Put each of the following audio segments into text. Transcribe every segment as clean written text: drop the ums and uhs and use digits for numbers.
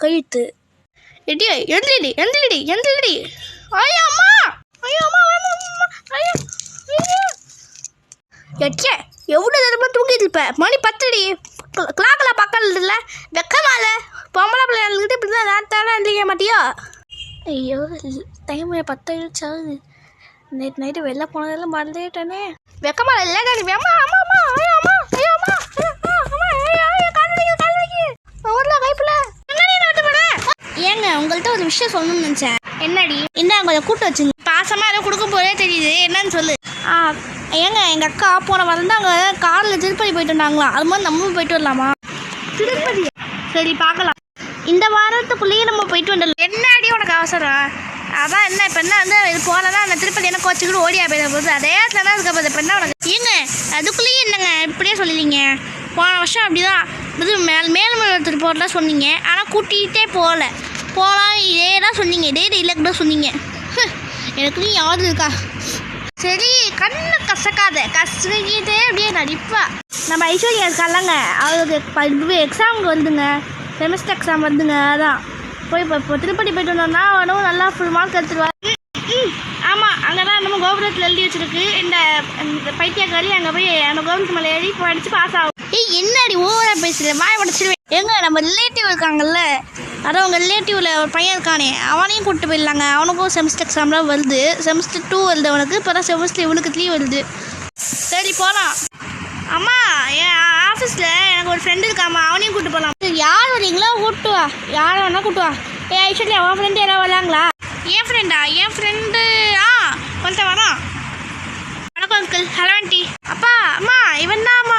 கையெழுத்து எடியா எந்திரடி எந்திரடி எந்திரடி ஐயா அம்மா ஐயா அம்மா ஐயா எச்சே எவ்வளோ நேரமாக தூங்கிட்டு இருப்பேன் மணி 10டி கிளாக்கில் பக்கம் இல்லை வெக்கமால பொம்பளை பிள்ளைங்கள்கிட்ட இப்படி தான் நேரத்தால எந்திரிக்க மாட்டியா ஐயோ டைம் 10 ஆகுது நேற்று நைட்டு வெளில போனதெல்லாம் மறந்துட்டேனே வெக்கமால இல்லை தானே அம்மா அம்மா அம்மா ஐயா அம்மா ஐயா அம்மா ஏங்க உங்கள்கிட்ட ஒரு விஷயம் சொல்லணும்னு நினச்சேன் என்னடி என்ன கொஞ்சம் கூட்டு வச்சுங்க பாசமாக எல்லாம் கொடுக்க போதே தெரியுது என்னன்னு சொல்லு ஏங்க எங்கள் அக்கா போன வாரம் தான் அங்கே காரில் திருப்பதி போயிட்டு வந்தாங்களாம் அது மாதிரி நம்மளும் போயிட்டு வரலாமா திருப்பதி சரி பார்க்கலாம் இந்த வாரத்துக்குள்ளேயே நம்ம போயிட்டு வந்துடலாம் என்னடி உனக்கு அவசரம் அதான் என்ன இப்போ என்ன வந்து இது போகலன்னா அந்த திருப்பதி என்ன கோச்சிக்கிட்டு ஓடியா போயிட போகுது அதே தானே இருக்க போகுது இப்போ என்ன உனக்கு ஏங்க அதுக்குள்ளேயே என்னங்க இப்படியே சொல்லிடுங்க போன வருஷம் அப்படி தான் இது மேல்மருவத்தூர் போகிறதா சொன்னீங்க ஆனால் கூட்டிகிட்டே போகலாம் இதே தான் சொன்னீங்க இதே இல்லைக்கு தான் சொன்னீங்க எனக்கு நீ யாரு இருக்கா சரி கண்ணு கசக்காத கசக்கிட்டே அப்படியே நடிப்பா நம்ம ஐஸ்வர்யா இருக்கால்லங்க அவருக்கு எக்ஸாமுக்கு வந்துங்க செமஸ்டர் எக்ஸாம் வந்துங்க அதான் போய் இப்போ திருப்பதி போயிட்டு வந்தோம்னா அவனும் நல்லா ஃபுல் மார்க் எடுத்துருவார் ஆமாம் அங்கே தான் நம்ம கோபுரத்தில் எழுதி வச்சுருக்கு இந்த பைத்தியக்காரி அங்கே போய் அந்த கோபுரத்து மேலே எழுதி படித்து பாஸ் ஆகும் என்னடி ஓவராக பேசுகிறேன் மாய படிச்சிருவேன் எங்க நம்ம ரிலேட்டிவ் இருக்காங்கல்ல அதான் உங்கள் ரிலேட்டிவில் ஒரு பையன் இருக்கானே அவனையும் கூப்பிட்டு போயிடலாங்க அவனுக்கும் செமஸ்டர் எக்ஸாம்லாம் வருது செமஸ்டர் 2 வருது அவனுக்கு இப்போ தான் செமஸ்டர் இவனுக்கு 3 வருது சரி போகலாம் அம்மா என் ஆஃபீஸில் எனக்கு ஒரு ஃப்ரெண்டு இருக்காம்மா அவனையும் கூப்பிட்டு போகலாம் யார் வரீங்களோ கூப்பிட்டு வா யார் வேணா கூப்பிட்டு வா ஆக்சுவலி அவன் ஃப்ரெண்டு யாராவது வராங்களா என் ஃப்ரெண்டா என் ஃப்ரெண்டு கொஞ்சம் வரான் வணக்கம் அங்கிள் ஹலோ ஆண்டி அப்பா அம்மா இவன் தான்மா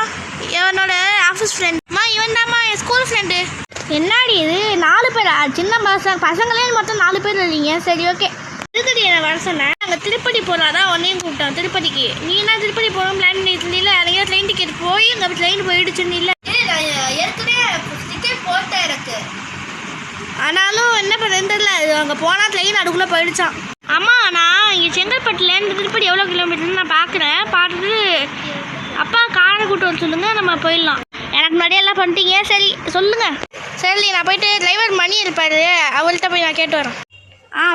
இவனோட ஆஃபீஸ் ஃப்ரெண்ட் அம்மா இவன் தான்மா என் ஸ்கூல் ஃப்ரெண்டு என்னடி இது 4 பேரா சின்ன பசங்களே மொத்தம் 4 பேர் இல்லைங்க சரி ஓகே திருப்பதி என்ன வர சொன்னேன் அங்கே திருப்பதி போகலாதான் உன்னையும் கூப்பிட்டோம் திருப்பதிக்கு நீ என்ன திருப்பதி போகணும் பிளான் பண்ணிட்டு இல்லை அங்கே ட்ரெயின் டிக்கெட் போய் அங்கே ட்ரெயின் போயிடுச்சுன்னு இல்லை ஏற்கனவே டிக்கெட் போட்டேன் எனக்கு ஆனாலும் என்ன பண்ணுறது இல்லை அங்கே போனால் ட்ரெயின் அதுக்குள்ளே போயிடுச்சான் அம்மா நான் இங்கே செங்கல்பட்டுலேருந்து திருப்பதி எவ்வளோ கிலோமீட்டர்னு நான் பார்த்துட்டு அப்பா காரை கூட்டு வர சொல்லுங்கள் நம்ம போயிடலாம் எனக்கு முன்னாடியே எல்லாம் பண்ணிட்டீங்க சரி சொல்லுங்கள் சரி நான் போயிட்டு டிரைவர் மணி இருப்பார் அவர்கிட்ட போய் நான் கேட்டு வரேன்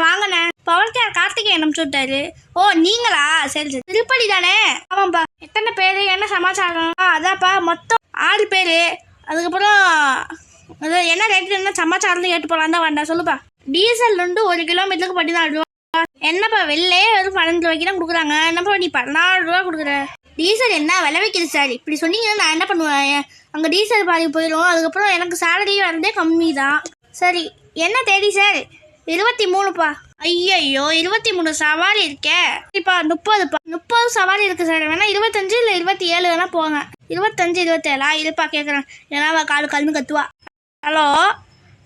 வாங்கண்ணே பவர்கேர் கார்த்திகேயன் அனுப்பிச்சு விட்டாரு ஓ நீங்களா சரி சரி திருப்பதி தானே ஆமாம்ப்பா எத்தனை பேர் என்ன சமாச்சாரம் அதான்ப்பா மொத்தம் 6 பேர் அதுக்கப்புறம் அது என்ன ரேட்டு என்ன சமாச்சாரம்னு கேட்டு போகலாம் தான் வேண்டாம் சொல்லுப்பா டீசல் வந்து 1 கிலோமீட்டருக்கு 14 ரூபா என்னப்பா வெளிலே வெறும் 12 ரூபாய்க்கு தான் கொடுக்குறாங்க என்னப்பா நீ 14 ரூபா கொடுக்குற டீசல் என்ன விலை வைக்கிது சார் இப்படி சொன்னீங்கன்னா நான் என்ன பண்ணுவேன் அங்கே டீசல் பாதி போயிடும் அதுக்கப்புறம் எனக்கு சேலரி வரதே கம்மி தான் சரி என்ன தேதி சார் 23பா ஐயோ 23 சவாரி இருக்கே இப்பா 30 சவாரி இருக்குது சார் வேணா 25 இல்லை 27 வேணா போங்க 25 27 இருப்பா கேட்குறேன் ஏன்னா காலு கத்துவா ஹலோ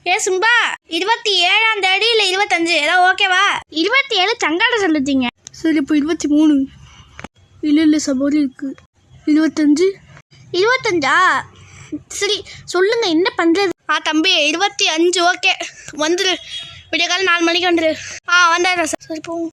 ஏசும்பா 27ஆம் தேதி இல்லை 25 ஏதோ ஓகேவா 27 சங்காட சொல்லுத்தீங்க சரி இப்போ 23 இல்லை சவாரி இருக்குது 25 சரி சொல்லுங்க என்ன பண்ணுறது தம்பி 25 ஓகே வந்துடு விடிய காலம் 4 மணிக்கு வந்துடு வந்துடுறேன் சார் சரி போவோம்